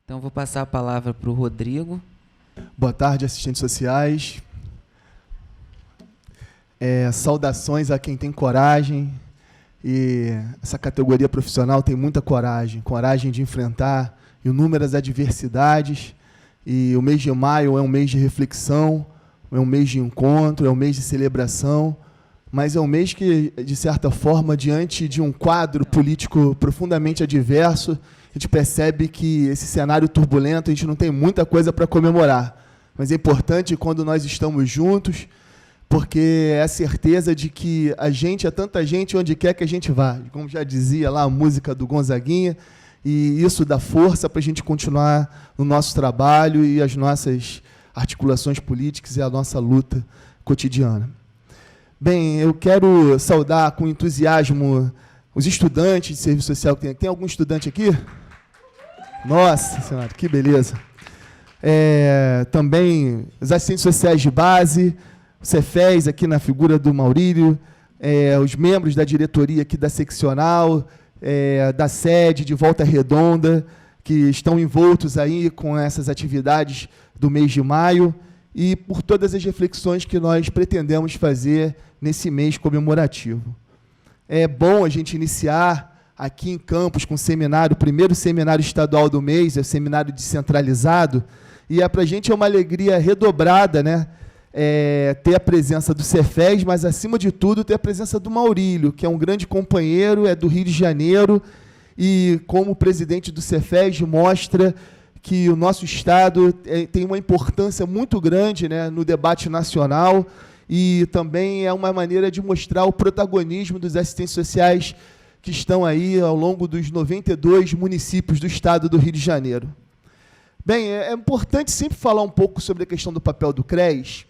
Então, vou passar a palavra para o Rodrigo. Boa tarde, assistentes sociais. Saudações a quem tem coragem. E essa categoria profissional tem muita coragem. Coragem de enfrentar inúmeras adversidades. E o mês de maio é um mês de reflexão, é um mês de encontro, é um mês de celebração, mas é um mês que, de certa forma, diante de um quadro político profundamente adverso, a gente percebe que esse cenário turbulento, a gente não tem muita coisa para comemorar. Mas é importante quando nós estamos juntos, porque é a certeza de que a gente é tanta gente onde quer que a gente vá. Como já dizia lá a música do Gonzaguinha, e isso dá força para a gente continuar no nosso trabalho e as nossas articulações políticas e a nossa luta cotidiana. Bem, eu quero saudar com entusiasmo os estudantes de serviço social que tem. Tem algum estudante aqui? Nossa Senhora, que beleza. Também os assistentes sociais de base, o Cefés, aqui na figura do Maurílio, os membros da diretoria aqui da seccional, da sede de Volta Redonda, que estão envoltos aí com essas atividades do mês de maio e por todas as reflexões que nós pretendemos fazer nesse mês comemorativo. É bom a gente iniciar aqui em Campos com o seminário, o primeiro seminário estadual do mês, é o seminário descentralizado, e para a gente é uma alegria redobrada, né? Ter a presença do Cefés, mas, acima de tudo, ter a presença do Maurílio, que é um grande companheiro, é do Rio de Janeiro, e, como presidente do Cefés, mostra que o nosso Estado tem uma importância muito grande, né, no debate nacional, e também é uma maneira de mostrar o protagonismo dos assistentes sociais que estão aí ao longo dos 92 municípios do Estado do Rio de Janeiro. Bem, é importante sempre falar um pouco sobre a questão do papel do CRES,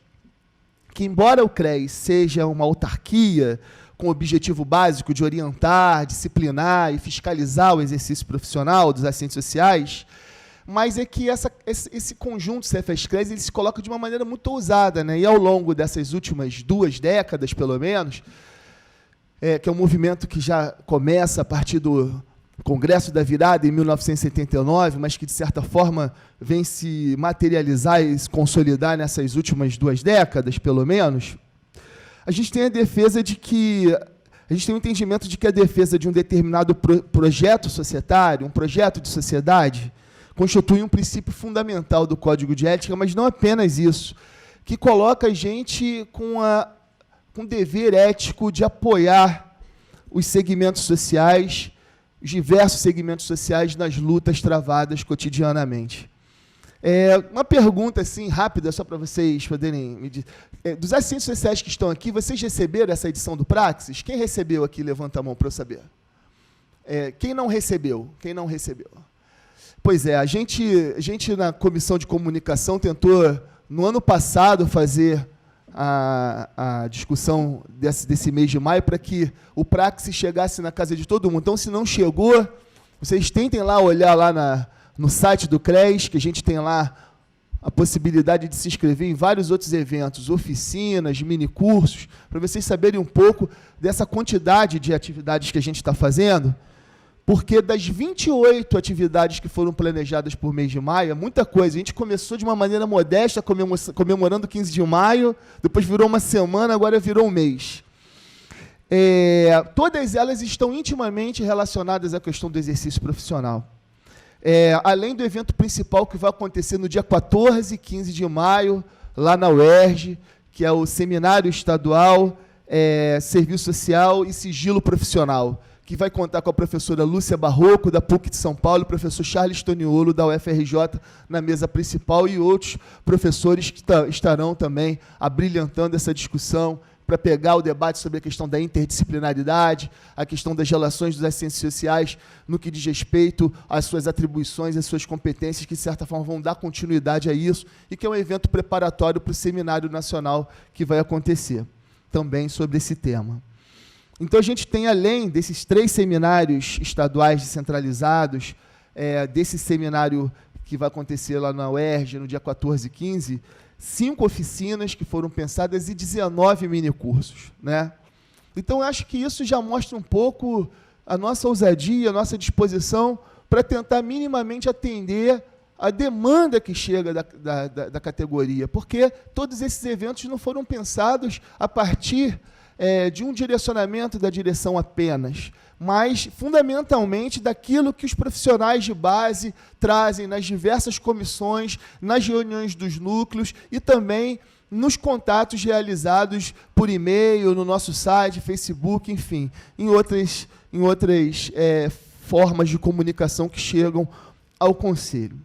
que, embora o CRES seja uma autarquia com o objetivo básico de orientar, disciplinar e fiscalizar o exercício profissional dos assistentes sociais, mas é que esse conjunto Cefés-CRES ele se coloca de uma maneira muito ousada, né? E ao longo dessas últimas 2 décadas, pelo menos, que é um movimento que já começa a partir do Congresso da Virada, em 1979, mas que, de certa forma, vem se materializar e se consolidar nessas últimas 2 décadas, pelo menos, a gente tem a defesa de que... A gente tem o entendimento de que a defesa de um determinado projeto societário, um projeto de sociedade, constitui um princípio fundamental do Código de Ética, mas não apenas isso, que coloca a gente com o dever ético de apoiar os segmentos sociais, os diversos segmentos sociais nas lutas travadas cotidianamente. Uma pergunta assim, rápida, só para vocês poderem me dizer. Dos assistentes sociais que estão aqui, vocês receberam essa edição do Praxis? Quem recebeu aqui? Levanta a mão para eu saber. Quem não recebeu? Quem não recebeu? Pois é, a gente na Comissão de Comunicação tentou, no ano passado, fazer a discussão desse mês de maio para que o Praxis chegasse na casa de todo mundo. Então, se não chegou, vocês tentem lá olhar lá no site do CRES, que a gente tem lá a possibilidade de se inscrever em vários outros eventos, oficinas, minicursos, para vocês saberem um pouco dessa quantidade de atividades que a gente está fazendo, porque das 28 atividades que foram planejadas por mês de maio, é muita coisa. A gente começou de uma maneira modesta, comemorando 15 de maio, depois virou uma semana, agora virou um mês. Todas elas estão intimamente relacionadas à questão do exercício profissional. Além do evento principal que vai acontecer no dia 14 e 15 de maio, lá na UERJ, que é o Seminário Estadual Serviço Social e Sigilo Profissional, que vai contar com a professora Lúcia Barroco, da PUC de São Paulo, e o professor Charles Toniolo, da UFRJ, na mesa principal, e outros professores que estarão também abrilhantando essa discussão para pegar o debate sobre a questão da interdisciplinaridade, a questão das relações dos assistentes sociais no que diz respeito às suas atribuições, às suas competências, que, de certa forma, vão dar continuidade a isso, e que é um evento preparatório para o Seminário Nacional que vai acontecer, também sobre esse tema. Então, a gente tem, além desses 3 seminários estaduais descentralizados, desse seminário que vai acontecer lá na UERJ, no dia 14 e 15, 5 oficinas que foram pensadas e 19 minicursos, né? Então, eu acho que isso já mostra um pouco a nossa ousadia, a nossa disposição para tentar minimamente atender a demanda que chega da categoria, porque todos esses eventos não foram pensados a partir de um direcionamento da direção apenas, mas, fundamentalmente, daquilo que os profissionais de base trazem nas diversas comissões, nas reuniões dos núcleos e também nos contatos realizados por e-mail, no nosso site, Facebook, enfim, em outras formas de comunicação que chegam ao Conselho.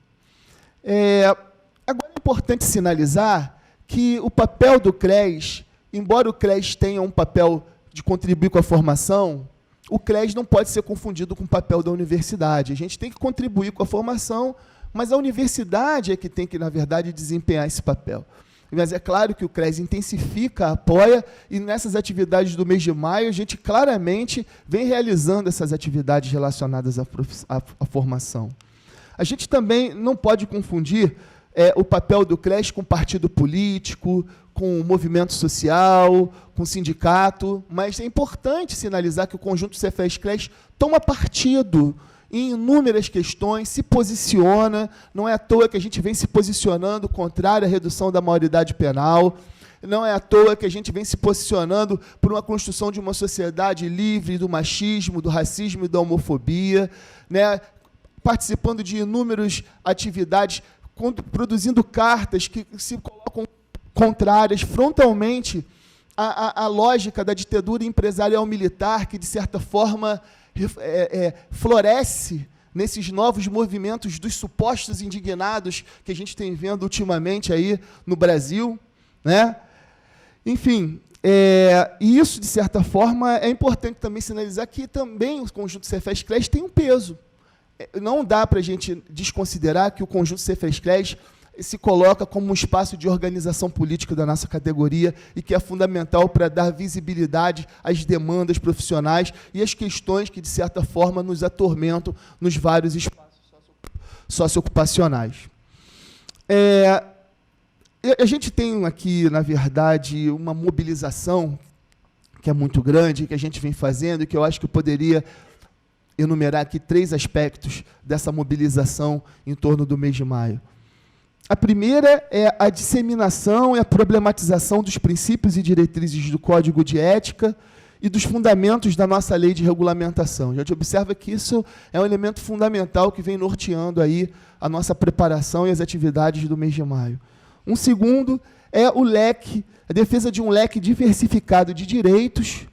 Agora é importante sinalizar que o papel do CRES, embora o CRES tenha um papel de contribuir com a formação, o CRES não pode ser confundido com o papel da universidade. A gente tem que contribuir com a formação, mas a universidade é que tem que, na verdade, desempenhar esse papel. Mas é claro que o CRES intensifica, apoia, e nessas atividades do mês de maio, a gente claramente vem realizando essas atividades relacionadas à formação. A gente também não pode confundir o papel do CRES com partido político, com movimento social, com sindicato, mas é importante sinalizar que o conjunto Cefes-CRES toma partido em inúmeras questões, se posiciona, não é à toa que a gente vem se posicionando contrário à redução da maioridade penal, não é à toa que a gente vem se posicionando por uma construção de uma sociedade livre do machismo, do racismo e da homofobia, né, participando de inúmeras atividades, produzindo cartas que se colocam contrárias frontalmente à lógica da ditadura empresarial militar, que, de certa forma, floresce nesses novos movimentos dos supostos indignados que a gente tem vendo ultimamente aí no Brasil, né? Enfim, e isso, de certa forma, é importante também sinalizar que também o conjunto Cefes-CRES tem um peso. Não dá para a gente desconsiderar que o conjunto Cefes-CRES se coloca como um espaço de organização política da nossa categoria e que é fundamental para dar visibilidade às demandas profissionais e às questões que, de certa forma, nos atormentam nos vários espaços socioocupacionais. A gente tem aqui, na verdade, uma mobilização que é muito grande, que a gente vem fazendo e que eu acho que eu poderia enumerar aqui 3 aspectos dessa mobilização em torno do mês de maio. A primeira é a disseminação e a problematização dos princípios e diretrizes do Código de Ética e dos fundamentos da nossa lei de regulamentação. A gente observa que isso é um elemento fundamental que vem norteando aí a nossa preparação e as atividades do mês de maio. Um segundo é o leque, a defesa de um leque diversificado de direitos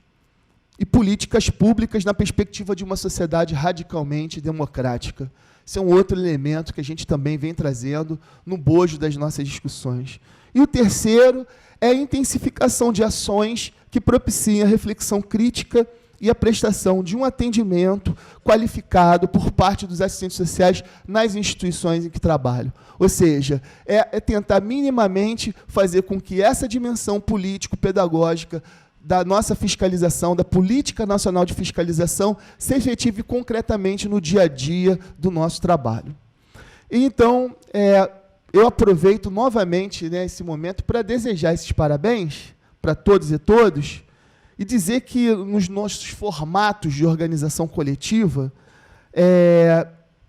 e políticas públicas na perspectiva de uma sociedade radicalmente democrática. Esse é um outro elemento que a gente também vem trazendo no bojo das nossas discussões. E o terceiro é a intensificação de ações que propiciem a reflexão crítica e a prestação de um atendimento qualificado por parte dos assistentes sociais nas instituições em que trabalham. Ou seja, é tentar minimamente fazer com que essa dimensão político-pedagógica da nossa fiscalização, da Política Nacional de Fiscalização, se efetive concretamente no dia a dia do nosso trabalho. E, então, eu aproveito novamente, né, esse momento para desejar esses parabéns para todos e todos e dizer que nos nossos formatos de organização coletiva,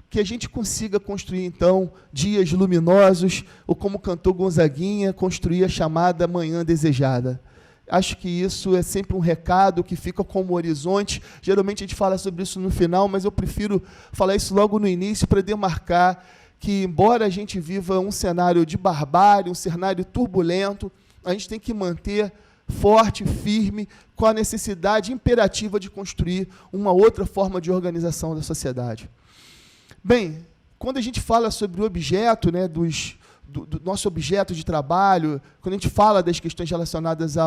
que a gente consiga construir, então, dias luminosos, ou como cantou Gonzaguinha, construir a chamada Manhã Desejada. Acho que isso é sempre um recado que fica como horizonte. Geralmente a gente fala sobre isso no final, mas eu prefiro falar isso logo no início para demarcar que, embora a gente viva um cenário de barbárie, um cenário turbulento, a gente tem que manter forte, firme, com a necessidade imperativa de construir uma outra forma de organização da sociedade. Bem, quando a gente fala sobre o objeto, né, do nosso objeto de trabalho, quando a gente fala das questões relacionadas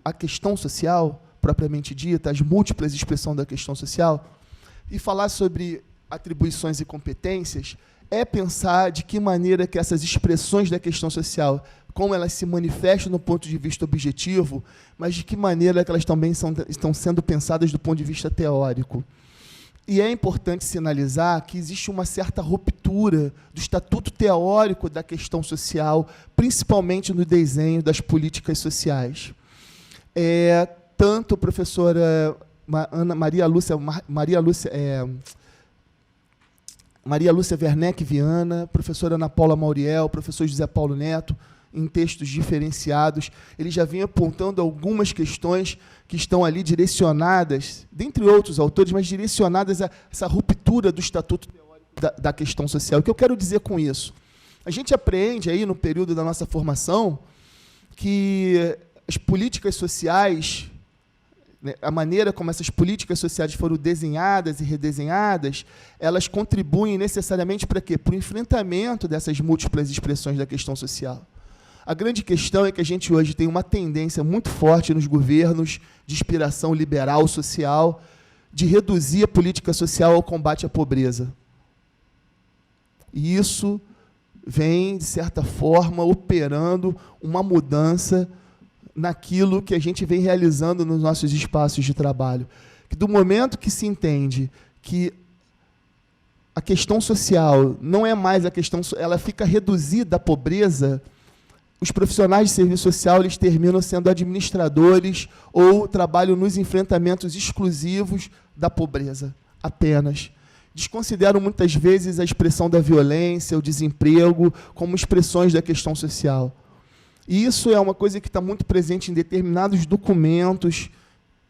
à questão social, propriamente dita, as múltiplas expressões da questão social, e falar sobre atribuições e competências, é pensar de que maneira que essas expressões da questão social, como elas se manifestam do ponto de vista objetivo, mas de que maneira que elas também estão sendo pensadas do ponto de vista teórico. E é importante sinalizar que existe uma certa ruptura do estatuto teórico da questão social, principalmente no desenho das políticas sociais. Tanto a professora Maria Lúcia Maria Lúcia Werneck Viana, professora Ana Paula Mauriel, professor José Paulo Neto, em textos diferenciados, ele já vinha apontando algumas questões que estão ali direcionadas, dentre outros autores, mas direcionadas a essa ruptura do estatuto teórico da questão social. O que eu quero dizer com isso? A gente apreende aí no período da nossa formação que as políticas sociais, né, a maneira como essas políticas sociais foram desenhadas e redesenhadas, elas contribuem necessariamente para quê? Para o enfrentamento dessas múltiplas expressões da questão social. A grande questão é que a gente hoje tem uma tendência muito forte nos governos de inspiração liberal social de reduzir a política social ao combate à pobreza. E isso vem, de certa forma, operando uma mudança naquilo que a gente vem realizando nos nossos espaços de trabalho. Que do momento que se entende que a questão social não é mais a questão, ela fica reduzida à pobreza, os profissionais de serviço social eles terminam sendo administradores ou trabalham nos enfrentamentos exclusivos da pobreza, apenas. Desconsideram muitas vezes a expressão da violência, o desemprego, como expressões da questão social. E isso é uma coisa que está muito presente em determinados documentos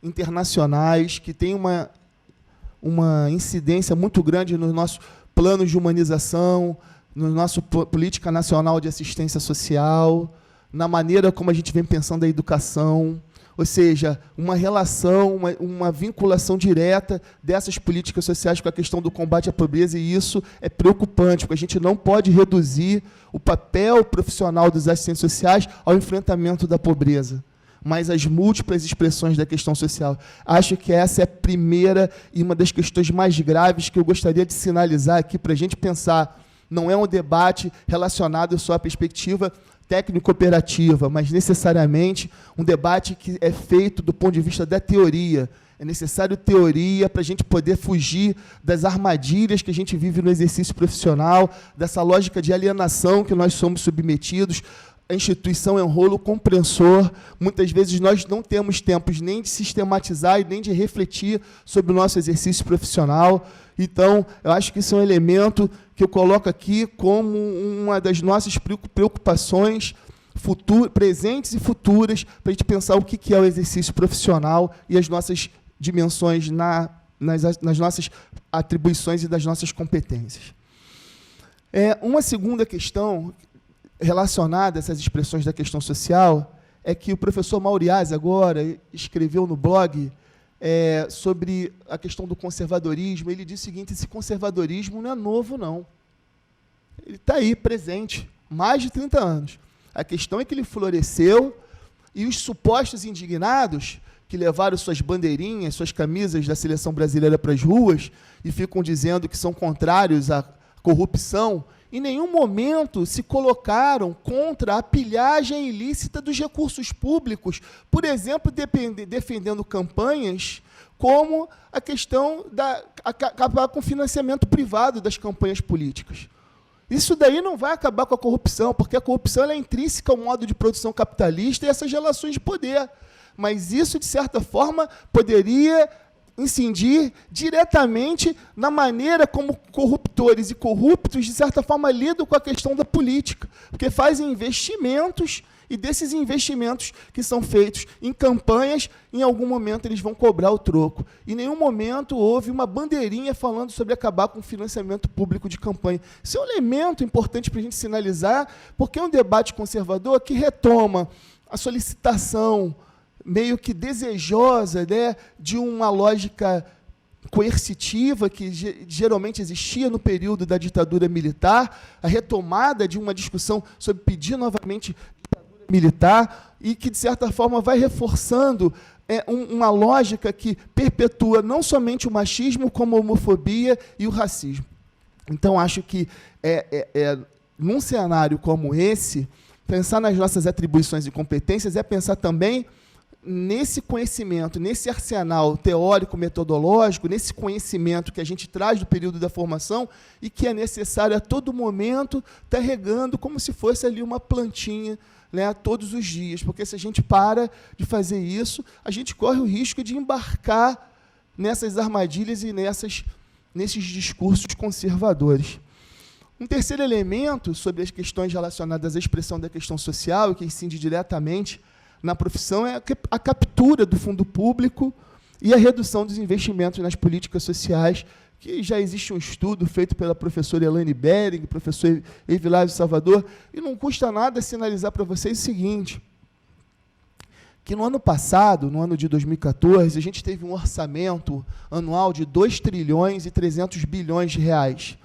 internacionais, que tem uma incidência muito grande nos nossos planos de humanização, na nossa política nacional de assistência social, na maneira como a gente vem pensando a educação, ou seja, uma relação, uma vinculação direta dessas políticas sociais com a questão do combate à pobreza, e isso é preocupante, porque a gente não pode reduzir o papel profissional dos assistentes sociais ao enfrentamento da pobreza, mas as múltiplas expressões da questão social. Acho que essa é a primeira e uma das questões mais graves que eu gostaria de sinalizar aqui para a gente pensar. Não é um debate relacionado só à perspectiva técnico-operativa, mas necessariamente um debate que é feito do ponto de vista da teoria. É necessário teoria para a gente poder fugir das armadilhas que a gente vive no exercício profissional, dessa lógica de alienação que nós somos submetidos. A instituição é um rolo compressor. Muitas vezes nós não temos tempos nem de sistematizar e nem de refletir sobre o nosso exercício profissional. Então, eu acho que isso é um elemento que eu coloco aqui como uma das nossas preocupações presentes e futuras, para a gente pensar o que é o exercício profissional e as nossas dimensões nas nossas atribuições e das nossas competências. Uma segunda questão relacionada a essas expressões da questão social é que o professor Mauriás agora escreveu no blog sobre a questão do conservadorismo. Ele diz o seguinte: esse conservadorismo não é novo, não. Ele está aí, presente, mais de 30 anos. A questão é que ele floresceu e os supostos indignados que levaram suas bandeirinhas, suas camisas da seleção brasileira para as ruas e ficam dizendo que são contrários à corrupção, em nenhum momento se colocaram contra a pilhagem ilícita dos recursos públicos, por exemplo, defendendo campanhas como a questão acabar com o financiamento privado das campanhas políticas. Isso daí não vai acabar com a corrupção, porque a corrupção ela é intrínseca ao modo de produção capitalista e essas relações de poder. Mas isso, de certa forma, poderia incidir diretamente na maneira como corruptores e corruptos, de certa forma, lidam com a questão da política, porque fazem investimentos, e desses investimentos que são feitos em campanhas, em algum momento eles vão cobrar o troco. Em nenhum momento houve uma bandeirinha falando sobre acabar com o financiamento público de campanha. Isso é um elemento importante para a gente sinalizar, porque é um debate conservador que retoma a solicitação meio que desejosa, né, de uma lógica coercitiva que geralmente existia no período da ditadura militar, a retomada de uma discussão sobre pedir novamente ditadura militar e que, de certa forma, vai reforçando uma lógica que perpetua não somente o machismo, como a homofobia e o racismo. Então, acho que, num cenário como esse, pensar nas nossas atribuições e competências é pensar também nesse conhecimento, nesse arsenal teórico, metodológico, nesse conhecimento que a gente traz do período da formação e que é necessário a todo momento estar regando como se fosse ali uma plantinha, né, todos os dias, porque se a gente para de fazer isso, a gente corre o risco de embarcar nessas armadilhas e nessas nesses discursos conservadores. Um terceiro elemento sobre as questões relacionadas à expressão da questão social, e que incide diretamente na profissão, é a captura do fundo público e a redução dos investimentos nas políticas sociais, que já existe um estudo feito pela professora Elaine Bering, professor Evilásio Salvador, e não custa nada sinalizar para vocês o seguinte, que no ano passado, no ano de 2014, a gente teve um orçamento anual de 2 trilhões e 300 bilhões de reais,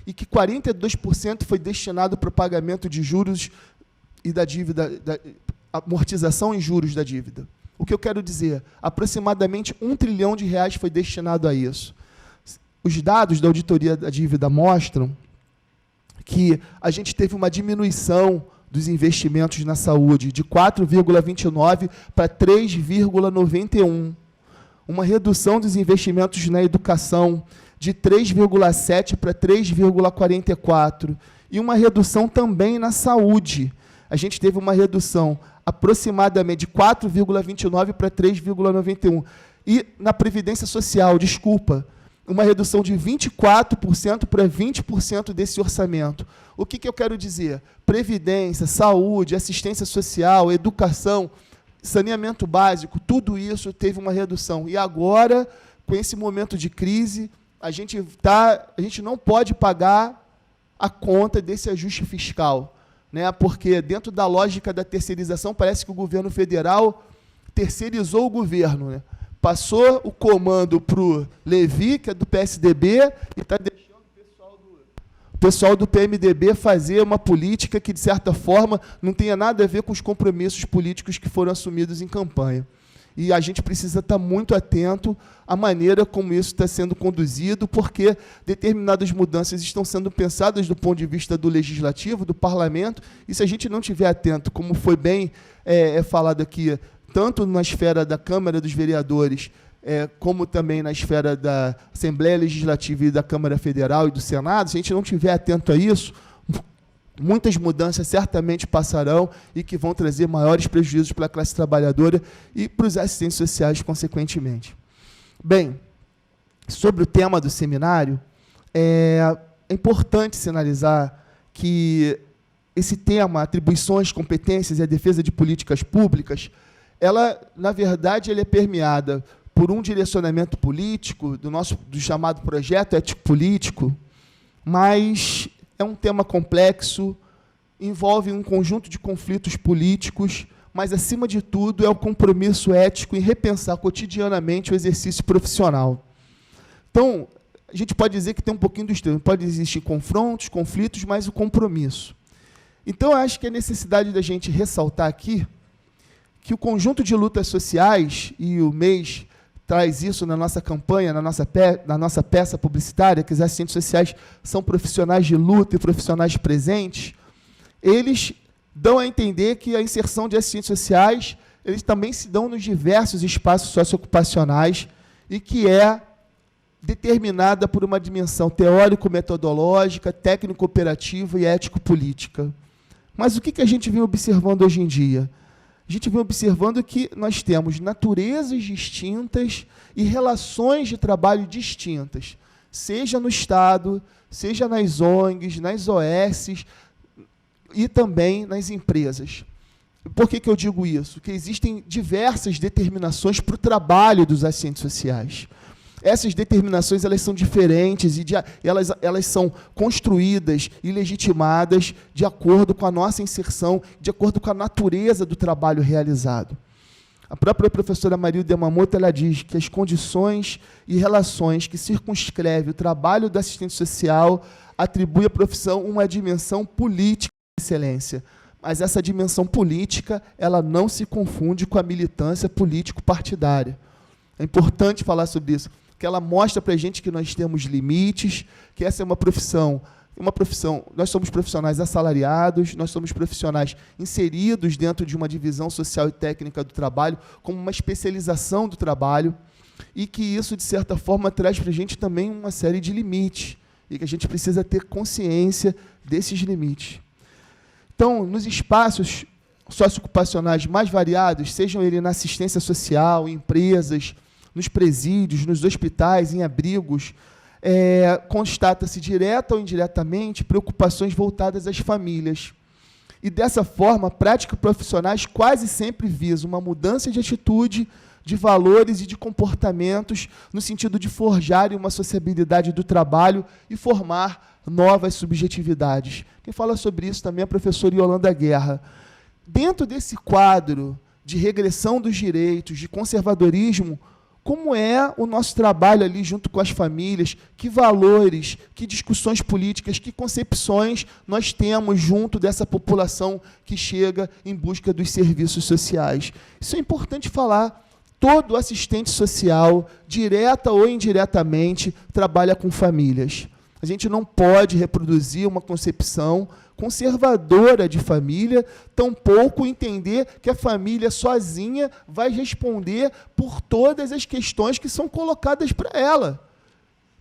e que 42% foi destinado para o pagamento de juros e da dívida, da amortização em juros da dívida. O que eu quero dizer? Aproximadamente 1 trilhão de reais foi destinado a isso. Os dados da auditoria da dívida mostram que a gente teve uma diminuição dos investimentos na saúde de 4,29 para 3,91. Uma redução dos investimentos na educação de 3,7 para 3,44. E uma redução também na saúde. A gente teve uma redução aproximadamente de 4,29 para 3,91. E na Previdência Social, desculpa, uma redução de 24% para 20% desse orçamento. O que eu quero dizer? Previdência, saúde, assistência social, educação, saneamento básico, tudo isso teve uma redução. E agora, com esse momento de crise, a gente não pode pagar a conta desse ajuste fiscal, né? Porque dentro da lógica da terceirização, parece que o governo federal terceirizou o governo, né? Passou o comando para o Levi, que é do PSDB, e está deixando o pessoal do PMDB fazer uma política que, de certa forma, não tenha nada a ver com os compromissos políticos que foram assumidos em campanha. E a gente precisa estar muito atento à maneira como isso está sendo conduzido, porque determinadas mudanças estão sendo pensadas do ponto de vista do legislativo, do parlamento, e se a gente não estiver atento, como foi bem falado aqui, tanto na esfera da Câmara dos Vereadores, como também na esfera da Assembleia Legislativa e da Câmara Federal e do Senado, se a gente não estiver atento a isso, muitas mudanças certamente passarão e que vão trazer maiores prejuízos para a classe trabalhadora e para os assistentes sociais, consequentemente. Bem, sobre o tema do seminário, é importante sinalizar que esse tema, atribuições, competências e a defesa de políticas públicas, ela, na verdade, é permeada por um direcionamento político, do chamado projeto ético-político, mas é um tema complexo, envolve um conjunto de conflitos políticos, mas, acima de tudo, é o compromisso ético em repensar cotidianamente o exercício profissional. Então, a gente pode dizer que tem um pouquinho dos termos, pode existir confrontos, conflitos, mas o compromisso. Então, eu acho que a necessidade da gente ressaltar aqui que o conjunto de lutas sociais, e o mês traz isso na nossa campanha, na nossa peça publicitária, que os assistentes sociais são profissionais de luta e profissionais presentes, eles dão a entender que a inserção de assistentes sociais, eles também se dão nos diversos espaços socioocupacionais e que é determinada por uma dimensão teórico-metodológica, técnico-operativa e ético-política. Mas o que a gente vem observando hoje em dia? A gente vem observando que nós temos naturezas distintas e relações de trabalho distintas, seja no Estado, seja nas ONGs, nas OSs e também nas empresas. Por que eu digo isso? Que existem diversas determinações para o trabalho dos assistentes sociais. Essas determinações, elas são diferentes e elas são construídas e legitimadas de acordo com a nossa inserção, de acordo com a natureza do trabalho realizado. A própria professora Marilda Yamamoto, ela diz que as condições e relações que circunscrevem o trabalho do assistente social atribuem à profissão uma dimensão política de excelência. Mas essa dimensão política, ela não se confunde com a militância político-partidária. É importante falar sobre isso, que ela mostra para a gente que nós temos limites, que essa é uma profissão, nós somos profissionais assalariados, nós somos profissionais inseridos dentro de uma divisão social e técnica do trabalho, como uma especialização do trabalho, e que isso, de certa forma, traz para a gente também uma série de limites, e que a gente precisa ter consciência desses limites. Então, nos espaços socioocupacionais mais variados, sejam eles na assistência social, em empresas, nos presídios, nos hospitais, em abrigos, constata-se direta ou indiretamente preocupações voltadas às famílias. E, dessa forma, práticas profissionais quase sempre visam uma mudança de atitude, de valores e de comportamentos, no sentido de forjar uma sociabilidade do trabalho e formar novas subjetividades. Quem fala sobre isso também é a professora Yolanda Guerra. Dentro desse quadro de regressão dos direitos, de conservadorismo, como é o nosso trabalho ali junto com as famílias, que valores, que discussões políticas, que concepções nós temos junto dessa população que chega em busca dos serviços sociais. Isso é importante falar. Todo assistente social, direta ou indiretamente, trabalha com famílias. A gente não pode reproduzir uma concepção conservadora de família, tampouco entender que a família sozinha vai responder por todas as questões que são colocadas para ela.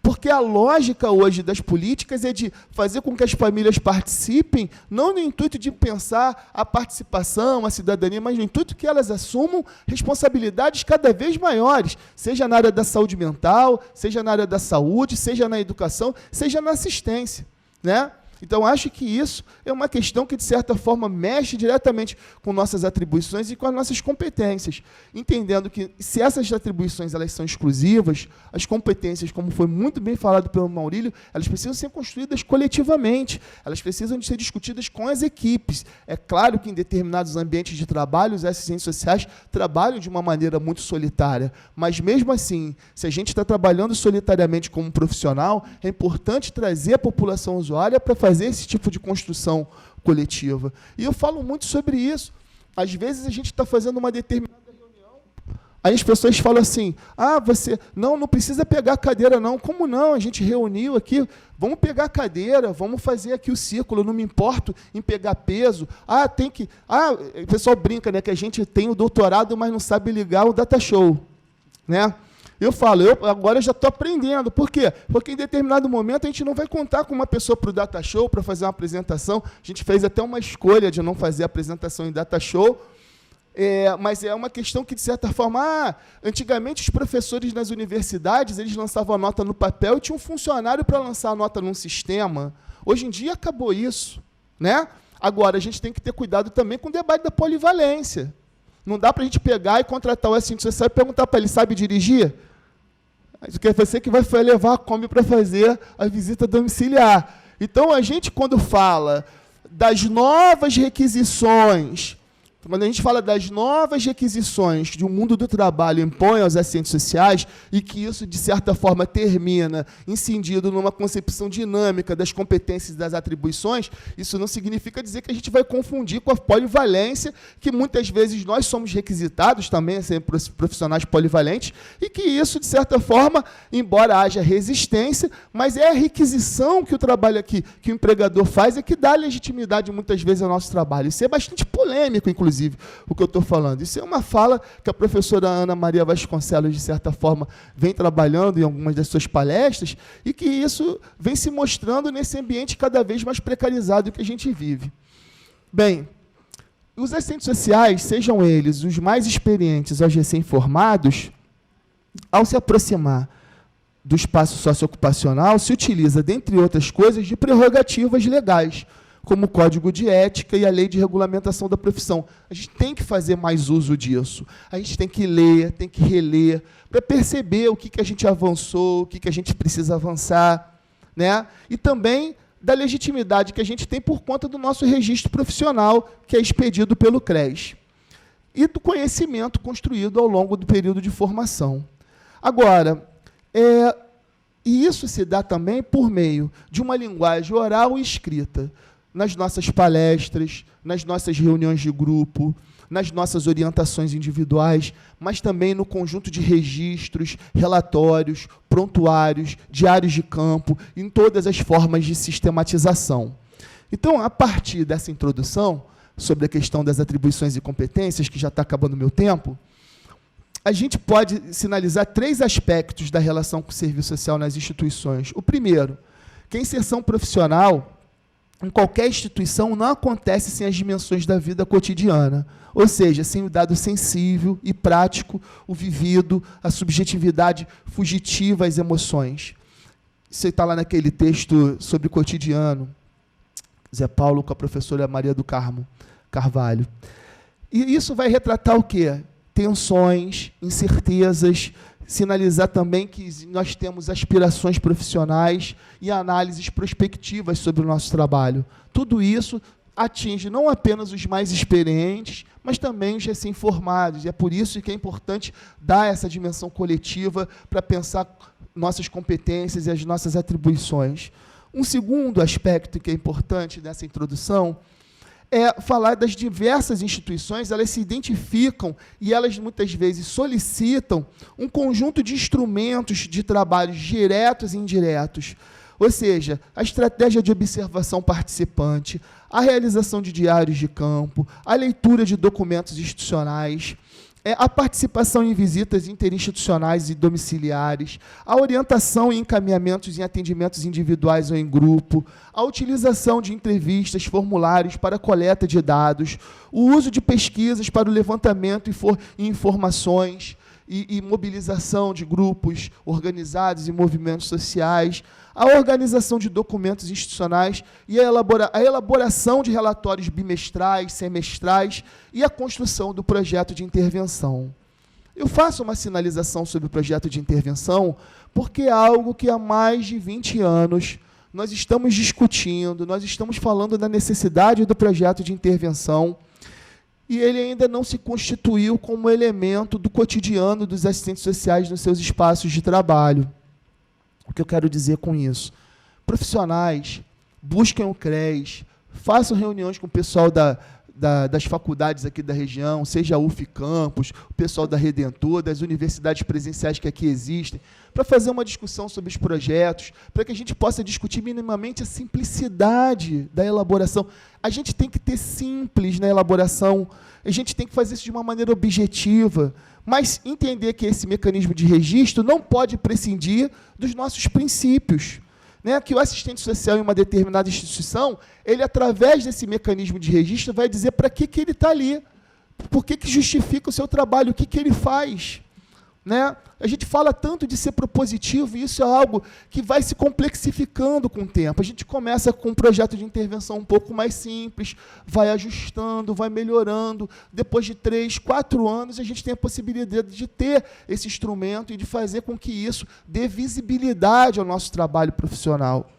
Porque a lógica hoje das políticas é de fazer com que as famílias participem, não no intuito de pensar a participação, a cidadania, mas no intuito que elas assumam responsabilidades cada vez maiores, seja na área da saúde mental, seja na área da saúde, seja na educação, seja na assistência, né? Então, acho que isso é uma questão que, de certa forma, mexe diretamente com nossas atribuições e com as nossas competências, entendendo que, se essas atribuições elas são exclusivas, as competências, como foi muito bem falado pelo Maurílio, elas precisam ser construídas coletivamente, elas precisam de ser discutidas com as equipes. É claro que, em determinados ambientes de trabalho, os assistentes sociais trabalham de uma maneira muito solitária, mas, mesmo assim, se a gente está trabalhando solitariamente como profissional, é importante trazer a população usuária para fazer esse tipo de construção coletiva. E eu falo muito sobre isso. Às vezes a gente está fazendo uma determinada reunião, aí as pessoas falam assim, você não precisa pegar a cadeira não. Como não? A gente reuniu aqui, vamos pegar a cadeira, vamos fazer aqui o círculo, eu não me importo em pegar peso. O pessoal brinca, né, que a gente tem o doutorado, mas não sabe ligar o data show, né? Eu falo, agora eu já estou aprendendo. Por quê? Porque em determinado momento a gente não vai contar com uma pessoa para o data show, para fazer uma apresentação. A gente fez até uma escolha de não fazer a apresentação em data show, mas é uma questão que, de certa forma, antigamente os professores nas universidades, eles lançavam a nota no papel e tinha um funcionário para lançar a nota num sistema. Hoje em dia acabou isso, né? Agora, a gente tem que ter cuidado também com o debate da polivalência. Não dá para a gente pegar e contratar o assistente social e perguntar para ele, sabe dirigir? Quer você que vai levar a Kombi para fazer a visita domiciliar. Então, a gente, quando fala das novas requisições, quando a gente fala das novas requisições que o mundo do trabalho impõe aos assistentes sociais, e que isso, de certa forma, termina incidindo numa concepção dinâmica das competências e das atribuições, isso não significa dizer que a gente vai confundir com a polivalência, que muitas vezes nós somos requisitados também a ser profissionais polivalentes, e que isso, de certa forma, embora haja resistência, mas é a requisição que o trabalho aqui, que o empregador faz, é que dá legitimidade, muitas vezes, ao nosso trabalho. Isso é bastante polêmico, inclusive, o que eu estou falando. Isso é uma fala que a professora Ana Maria Vasconcelos, de certa forma, vem trabalhando em algumas das suas palestras, e que isso vem se mostrando nesse ambiente cada vez mais precarizado que a gente vive. Bem, os assistentes sociais, sejam eles os mais experientes aos recém-formados, ao se aproximar do espaço socioocupacional, se utiliza, dentre outras coisas, de prerrogativas legais, como o Código de Ética e a Lei de Regulamentação da Profissão. A gente tem que fazer mais uso disso. A gente tem que ler, tem que reler, para perceber o que a gente avançou, o que a gente precisa avançar, né? E também da legitimidade que a gente tem por conta do nosso registro profissional, que é expedido pelo CRES, e do conhecimento construído ao longo do período de formação. Agora, e isso se dá também por meio de uma linguagem oral e escrita, nas nossas palestras, nas nossas reuniões de grupo, nas nossas orientações individuais, mas também no conjunto de registros, relatórios, prontuários, diários de campo, em todas as formas de sistematização. Então, a partir dessa introdução, sobre a questão das atribuições e competências, que já está acabando o meu tempo, a gente pode sinalizar 3 aspectos da relação com o serviço social nas instituições. O primeiro, que a inserção profissional em qualquer instituição não acontece sem as dimensões da vida cotidiana, ou seja, sem o dado sensível e prático, o vivido, a subjetividade fugitiva, as emoções. Isso está lá naquele texto sobre o cotidiano, Zé Paulo com a professora Maria do Carvalho. E isso vai retratar o quê? Tensões, incertezas, sinalizar também que nós temos aspirações profissionais e análises prospectivas sobre o nosso trabalho. Tudo isso atinge não apenas os mais experientes, mas também os recém-formados. E é por isso que é importante dar essa dimensão coletiva para pensar nossas competências e as nossas atribuições. Um segundo aspecto que é importante nessa introdução é falar das diversas instituições. Elas se identificam e elas muitas vezes solicitam um conjunto de instrumentos de trabalho diretos e indiretos. Ou seja, a estratégia de observação participante, a realização de diários de campo, a leitura de documentos institucionais, a participação em visitas interinstitucionais e domiciliares, a orientação e encaminhamentos em atendimentos individuais ou em grupo, a utilização de entrevistas, formulários para coleta de dados, o uso de pesquisas para o levantamento e informações e mobilização de grupos organizados e movimentos sociais, a organização de documentos institucionais e a elaboração de relatórios bimestrais, semestrais e a construção do projeto de intervenção. Eu faço uma sinalização sobre o projeto de intervenção porque é algo que há mais de 20 anos nós estamos discutindo, nós estamos falando da necessidade do projeto de intervenção e ele ainda não se constituiu como elemento do cotidiano dos assistentes sociais nos seus espaços de trabalho. O que eu quero dizer com isso? Profissionais, busquem o CRES, façam reuniões com o pessoal das faculdades aqui da região, seja a UF Campus, o pessoal da Redentor, das universidades presenciais que aqui existem, para fazer uma discussão sobre os projetos, para que a gente possa discutir minimamente a simplicidade da elaboração. A gente tem que ter simples na elaboração, a gente tem que fazer isso de uma maneira objetiva, mas entender que esse mecanismo de registro não pode prescindir dos nossos princípios. Né, que o assistente social em uma determinada instituição, ele, através desse mecanismo de registro, vai dizer para que ele está ali, por que justifica o seu trabalho, o que ele faz. Né? A gente fala tanto de ser propositivo, e isso é algo que vai se complexificando com o tempo. A gente começa com um projeto de intervenção um pouco mais simples, vai ajustando, vai melhorando. Depois de 3, 4 anos, a gente tem a possibilidade de ter esse instrumento e de fazer com que isso dê visibilidade ao nosso trabalho profissional.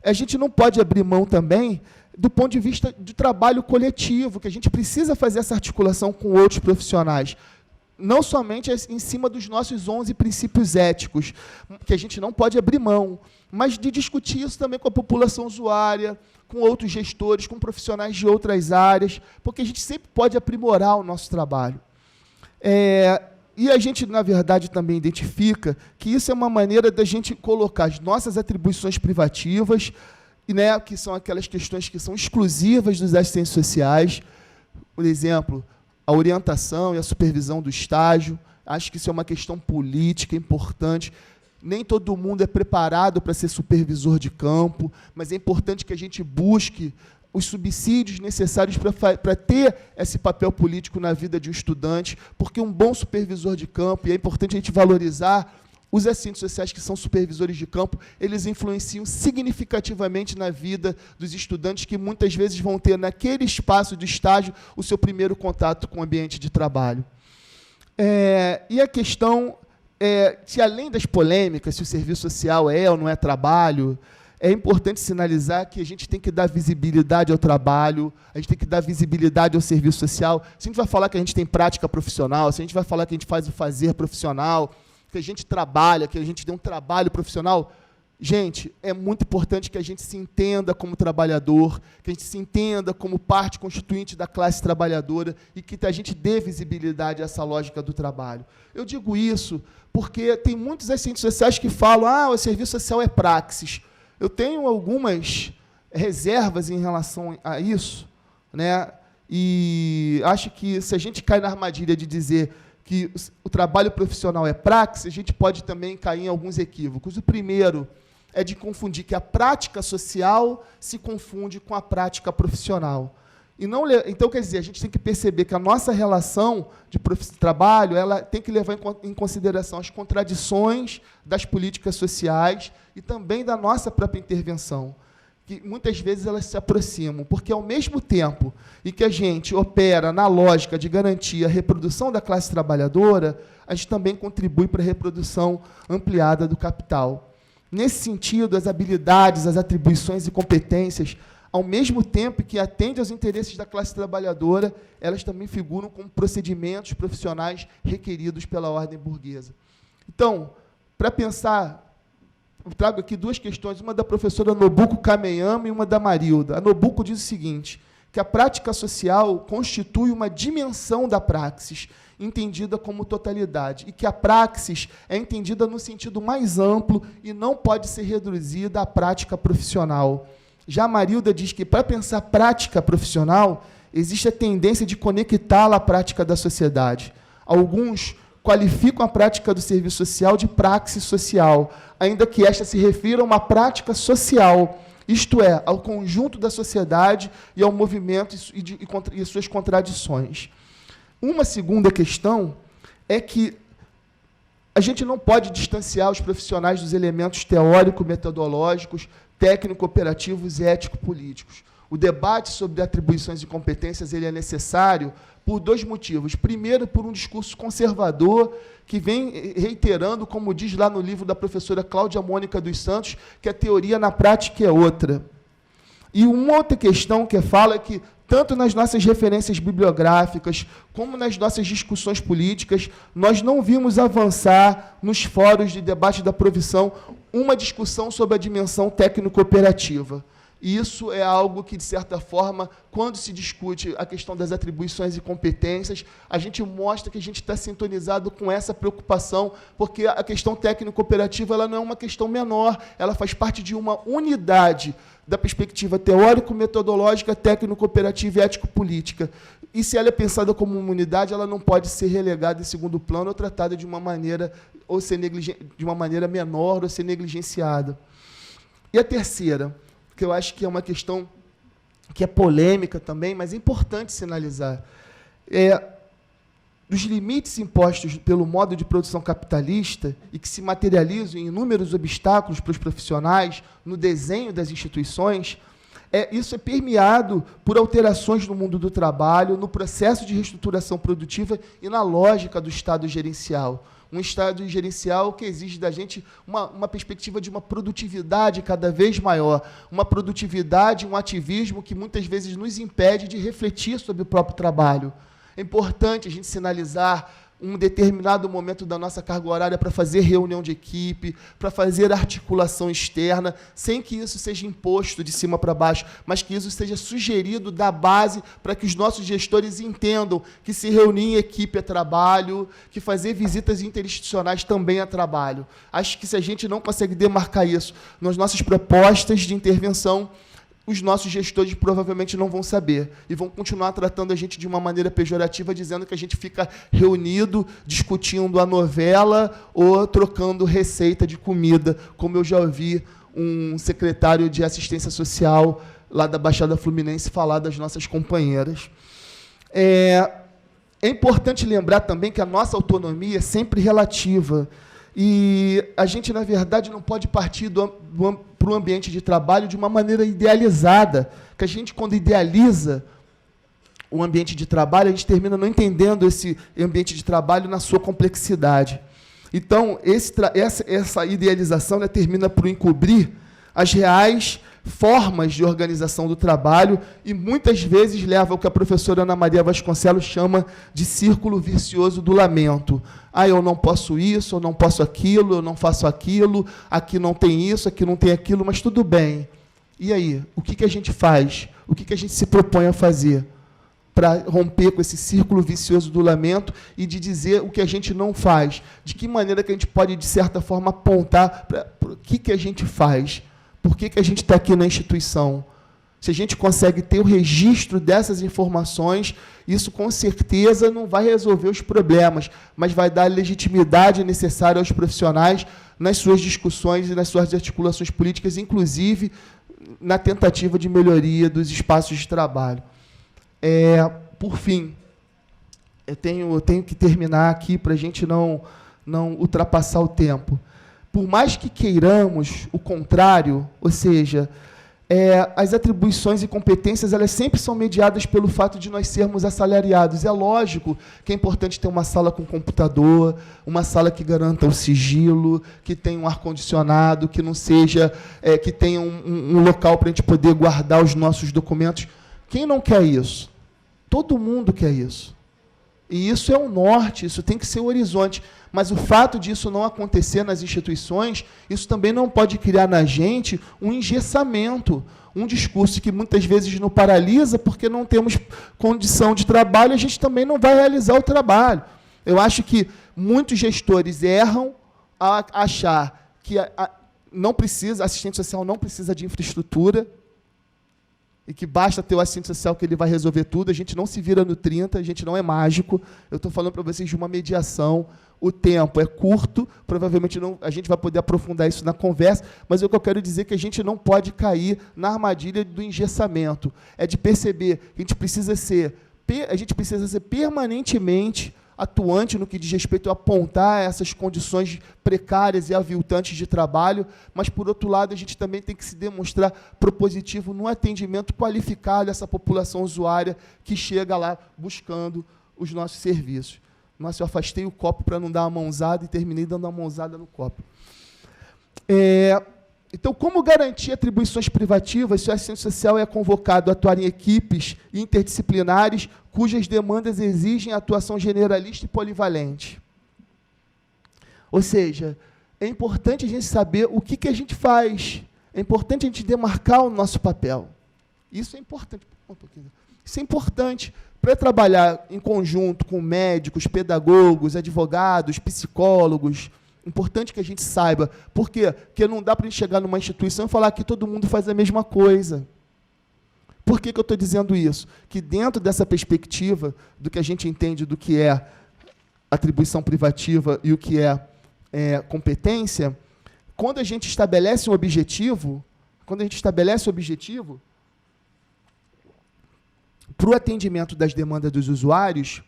A gente não pode abrir mão também do ponto de vista do trabalho coletivo, que a gente precisa fazer essa articulação com outros profissionais, não somente em cima dos nossos 11 princípios éticos, que a gente não pode abrir mão, mas de discutir isso também com a população usuária, com outros gestores, com profissionais de outras áreas, porque a gente sempre pode aprimorar o nosso trabalho. E a gente, na verdade, também identifica que isso é uma maneira da gente colocar as nossas atribuições privativas, né, que são aquelas questões que são exclusivas dos assistentes sociais, por exemplo, a orientação e a supervisão do estágio. Acho que isso é uma questão política importante. Nem todo mundo é preparado para ser supervisor de campo, mas é importante que a gente busque os subsídios necessários para ter esse papel político na vida de um estudante, porque um bom supervisor de campo, e é importante a gente valorizar os assistentes sociais que são supervisores de campo, eles influenciam significativamente na vida dos estudantes que muitas vezes vão ter naquele espaço de estágio o seu primeiro contato com o ambiente de trabalho. E a questão se além das polêmicas, se o serviço social é ou não é trabalho, é importante sinalizar que a gente tem que dar visibilidade ao trabalho, a gente tem que dar visibilidade ao serviço social. Se a gente vai falar que a gente tem prática profissional, se a gente vai falar que a gente faz o fazer profissional, que a gente trabalha, que a gente tem um trabalho profissional, gente, é muito importante que a gente se entenda como trabalhador, que a gente se entenda como parte constituinte da classe trabalhadora e que a gente dê visibilidade a essa lógica do trabalho. Eu digo isso porque tem muitos assistentes sociais que falam: o serviço social é praxis. Eu tenho algumas reservas em relação a isso, né? E acho que se a gente cai na armadilha de dizer que o trabalho profissional é praxis, a gente pode também cair em alguns equívocos. O primeiro é de confundir que a prática social se confunde com a prática profissional. Então, quer dizer, a gente tem que perceber que a nossa relação de trabalho ela tem que levar em consideração as contradições das políticas sociais e também da nossa própria intervenção, que muitas vezes elas se aproximam, porque, ao mesmo tempo em que a gente opera na lógica de garantir a reprodução da classe trabalhadora, a gente também contribui para a reprodução ampliada do capital. Nesse sentido, as habilidades, as atribuições e competências, ao mesmo tempo que atendem aos interesses da classe trabalhadora, elas também figuram como procedimentos profissionais requeridos pela ordem burguesa. Então, para pensar, eu trago aqui duas questões, uma da professora Nobuko Kameyama e uma da Marilda. A Nobuko diz o seguinte, que a prática social constitui uma dimensão da praxis, entendida como totalidade, e que a praxis é entendida no sentido mais amplo e não pode ser reduzida à prática profissional. Já a Marilda diz que, para pensar prática profissional, existe a tendência de conectá-la à prática da sociedade. Alguns qualificam a prática do serviço social de praxis social, ainda que esta se refira a uma prática social, isto é, ao conjunto da sociedade e ao movimento e suas contradições. Uma segunda questão é que a gente não pode distanciar os profissionais dos elementos teórico-metodológicos, técnico-operativos e ético-políticos. O debate sobre atribuições e competências ele é necessário por dois motivos. Primeiro, por um discurso conservador que vem reiterando, como diz lá no livro da professora Cláudia Mônica dos Santos, que a teoria na prática é outra. E uma outra questão que fala é que, tanto nas nossas referências bibliográficas, como nas nossas discussões políticas, nós não vimos avançar nos fóruns de debate da provisão uma discussão sobre a dimensão técnico-operativa. E isso é algo que, de certa forma, quando se discute a questão das atribuições e competências, a gente mostra que a gente está sintonizado com essa preocupação, porque a questão técnico-operativa ela não é uma questão menor, ela faz parte de uma unidade da perspectiva teórico-metodológica, técnico-operativa e ético-política. E, se ela é pensada como uma unidade, ela não pode ser relegada em segundo plano ou tratada de uma maneira, ou ser de uma maneira menor ou ser negligenciada. E a terceira, que eu acho que é uma questão que é polêmica também, mas é importante sinalizar, dos limites impostos pelo modo de produção capitalista e que se materializam em inúmeros obstáculos para os profissionais no desenho das instituições, isso é permeado por alterações no mundo do trabalho, no processo de reestruturação produtiva e na lógica do Estado gerencial. Um Estado gerencial que exige da gente uma perspectiva de uma produtividade cada vez maior, uma produtividade, um ativismo que muitas vezes nos impede de refletir sobre o próprio trabalho. É importante a gente sinalizar um determinado momento da nossa carga horária para fazer reunião de equipe, para fazer articulação externa, sem que isso seja imposto de cima para baixo, mas que isso seja sugerido da base para que os nossos gestores entendam que se reunir em equipe é trabalho, que fazer visitas interinstitucionais também é trabalho. Acho que se a gente não consegue demarcar isso nas nossas propostas de intervenção, os nossos gestores provavelmente não vão saber e vão continuar tratando a gente de uma maneira pejorativa, dizendo que a gente fica reunido, discutindo a novela ou trocando receita de comida, como eu já ouvi um secretário de assistência social lá da Baixada Fluminense falar das nossas companheiras. É importante lembrar também que a nossa autonomia é sempre relativa. E a gente, na verdade, não pode partir para o ambiente de trabalho de uma maneira idealizada, que a gente, quando idealiza o ambiente de trabalho, a gente termina não entendendo esse ambiente de trabalho na sua complexidade. Então, essa idealização, né, termina por encobrir as reais formas de organização do trabalho e muitas vezes leva ao que a professora Ana Maria Vasconcelos chama de círculo vicioso do lamento. Eu não posso isso, eu não posso aquilo, eu não faço aquilo, aqui não tem isso, aqui não tem aquilo, mas tudo bem. E aí, o que a gente faz? O que a gente se propõe a fazer para romper com esse círculo vicioso do lamento e de dizer o que a gente não faz? De que maneira que a gente pode, de certa forma, apontar para o que a gente faz? Por que a gente está aqui na instituição? Se a gente consegue ter o registro dessas informações, isso com certeza não vai resolver os problemas, mas vai dar a legitimidade necessária aos profissionais nas suas discussões e nas suas articulações políticas, inclusive na tentativa de melhoria dos espaços de trabalho. Por fim, eu tenho que terminar aqui para a gente não ultrapassar o tempo. Por mais que queiramos o contrário, ou seja, as atribuições e competências, elas sempre são mediadas pelo fato de nós sermos assalariados. É lógico que é importante ter uma sala com computador, uma sala que garanta o sigilo, que tenha um ar-condicionado, que não seja, que tenha um local para a gente poder guardar os nossos documentos. Quem não quer isso? Todo mundo quer isso. E isso é o norte, isso tem que ser o horizonte. Mas o fato disso não acontecer nas instituições, isso também não pode criar na gente um engessamento, um discurso que muitas vezes nos paralisa porque não temos condição de trabalho, a gente também não vai realizar o trabalho. Eu acho que muitos gestores erram a achar que assistente social não precisa de infraestrutura, e que basta ter o assistente social que ele vai resolver tudo. A gente não se vira no 30, a gente não é mágico. Eu estou falando para vocês de uma mediação. O tempo é curto, provavelmente a gente vai poder aprofundar isso na conversa, mas o que eu quero dizer é que a gente não pode cair na armadilha do engessamento. É de perceber que a gente precisa ser permanentemente atuante no que diz respeito a apontar essas condições precárias e aviltantes de trabalho, mas, por outro lado, a gente também tem que se demonstrar propositivo no atendimento qualificado dessa população usuária que chega lá buscando os nossos serviços. Nossa, eu afastei o copo para não dar uma mãozada e terminei dando uma mãozada no copo. Então, como garantir atribuições privativas se o assistente social é convocado a atuar em equipes interdisciplinares cujas demandas exigem atuação generalista e polivalente? Ou seja, é importante a gente saber o que a gente faz. É importante a gente demarcar o nosso papel. Isso é importante. Isso é importante para trabalhar em conjunto com médicos, pedagogos, advogados, psicólogos. Importante que a gente saiba. Por quê? Porque não dá para a gente chegar numa instituição e falar que todo mundo faz a mesma coisa. Por que eu estou dizendo isso? Que dentro dessa perspectiva do que a gente entende do que é atribuição privativa e o que é competência, quando a gente estabelece um objetivo, para o atendimento das demandas dos usuários,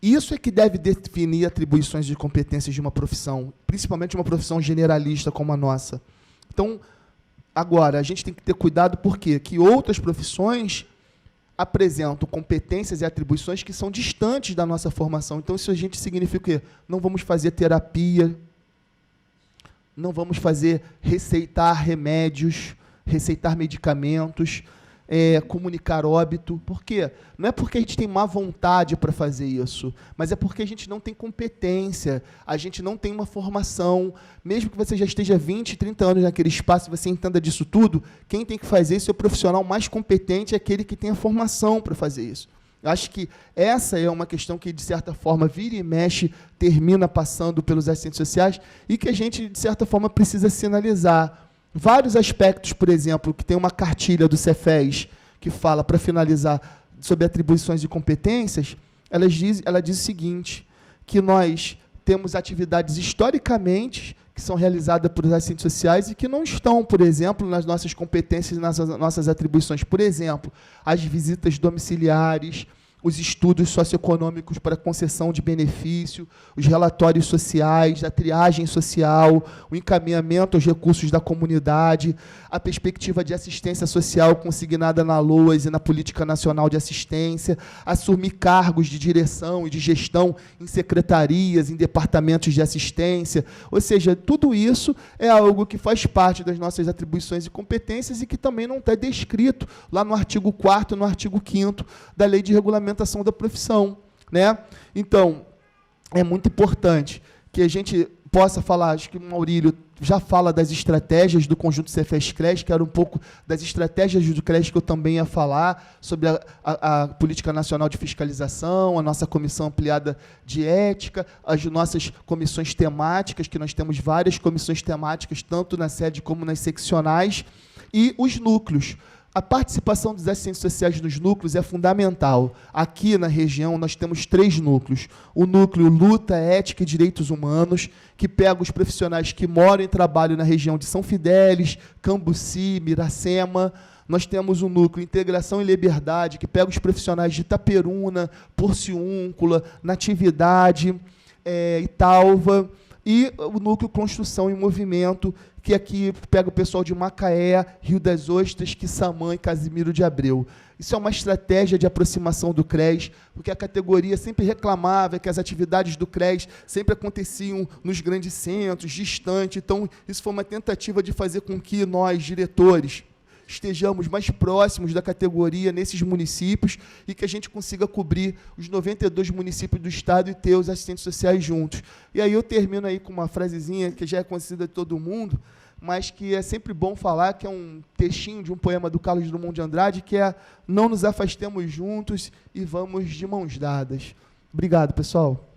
isso é que deve definir atribuições de competências de uma profissão, principalmente uma profissão generalista como a nossa. Então, agora, a gente tem que ter cuidado, por quê? Que outras profissões apresentam competências e atribuições que são distantes da nossa formação. Então, isso a gente significa o quê? Não vamos fazer terapia, não vamos receitar remédios, receitar medicamentos, comunicar óbito. Por quê? Não é porque a gente tem má vontade para fazer isso, mas é porque a gente não tem competência, a gente não tem uma formação. Mesmo que você já esteja 20, 30 anos naquele espaço e você entenda disso tudo, quem tem que fazer isso é o profissional mais competente, é aquele que tem a formação para fazer isso. Eu acho que essa é uma questão que, de certa forma, vira e mexe, termina passando pelos assistentes sociais e que a gente, de certa forma, precisa sinalizar. Vários aspectos, por exemplo, que tem uma cartilha do Cefes que fala, para finalizar, sobre atribuições e competências, ela diz o seguinte, que nós temos atividades historicamente que são realizadas por assistentes sociais e que não estão, por exemplo, nas nossas competências e nas nossas atribuições. Por exemplo, as visitas domiciliares, os estudos socioeconômicos para concessão de benefício, os relatórios sociais, a triagem social, o encaminhamento aos recursos da comunidade, a perspectiva de assistência social consignada na LOAS e na Política Nacional de Assistência, assumir cargos de direção e de gestão em secretarias, em departamentos de assistência. Ou seja, tudo isso é algo que faz parte das nossas atribuições e competências e que também não está descrito lá no artigo 4º e no artigo 5º da Lei de Regulamentação da profissão, né? Então, é muito importante que a gente possa falar, acho que o Maurílio já fala das estratégias do conjunto Cefes-CRES, que era um pouco das estratégias do CRES que eu também ia falar, sobre a Política Nacional de Fiscalização, a nossa comissão ampliada de ética, as nossas comissões temáticas, que nós temos várias comissões temáticas, tanto na sede como nas seccionais, e os núcleos. A participação dos assistentes sociais nos núcleos é fundamental. Aqui na região nós temos 3 núcleos. O núcleo Luta, Ética e Direitos Humanos, que pega os profissionais que moram e trabalham na região de São Fidélis, Cambuci, Miracema. Nós temos o núcleo Integração e Liberdade, que pega os profissionais de Itaperuna, Porciúncula, Natividade, Italva, e o núcleo Construção em Movimento, que aqui pega o pessoal de Macaé, Rio das Ostras, Quissamã e Casimiro de Abreu. Isso é uma estratégia de aproximação do CRES, porque a categoria sempre reclamava que as atividades do CRES sempre aconteciam nos grandes centros, distantes. Então, isso foi uma tentativa de fazer com que nós, diretores, estejamos mais próximos da categoria nesses municípios e que a gente consiga cobrir os 92 municípios do estado e ter os assistentes sociais juntos. E aí eu termino aí com uma frasezinha que já é conhecida de todo mundo, mas que é sempre bom falar, que é um textinho de um poema do Carlos Drummond de Andrade, que é: não nos afastemos juntos e vamos de mãos dadas. Obrigado, pessoal.